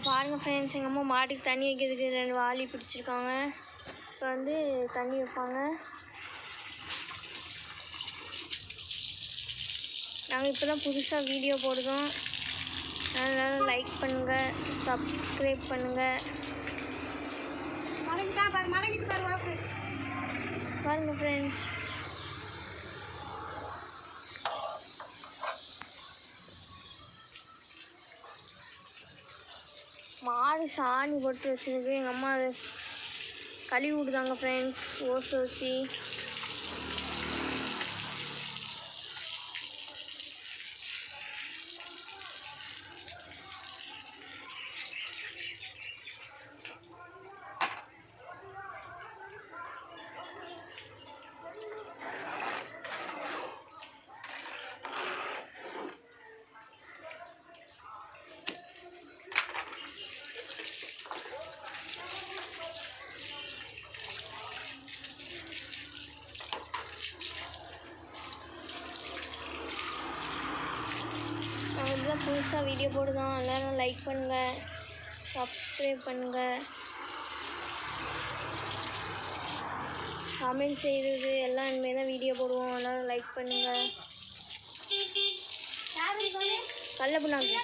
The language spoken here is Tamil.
பாருங்கள் ஃப்ரெண்ட்ஸ், எங்கள் அம்மா மாட்டுக்கு தண்ணி வைக்கிறதுக்கு 2 வாளி பிடிச்சிருக்காங்க. இப்போ வந்து தண்ணி வைப்பாங்க. நாங்கள் இப்போ தான் புதுசாக வீடியோ போடுறோம். அதனால் லைக் பண்ணுங்கள், சப்ஸ்கிரைப் பண்ணுங்கள். பாருங்கள் ஃப்ரெண்ட்ஸ், மாடு சாணி போட்டு வச்சுருக்கு. எங்கள் அம்மா அதை கழுவி விடுதாங்க ஃப்ரெண்ட்ஸ், ஓசை வச்சு. நாங்கள் இப்படி தான் புதுசாக வீடியோ போடுறோம். எல்லோரும் லைக் பண்ணுங்கள், சப்ஸ்கிரைப் பண்ணுங்கள், கமெண்ட் செய்கிறது எல்லாம் இனிமேல் தான் வீடியோ போடுவோம். எல்லோரும் லைக் பண்ணுங்கள். கடல புண்ணாக்கு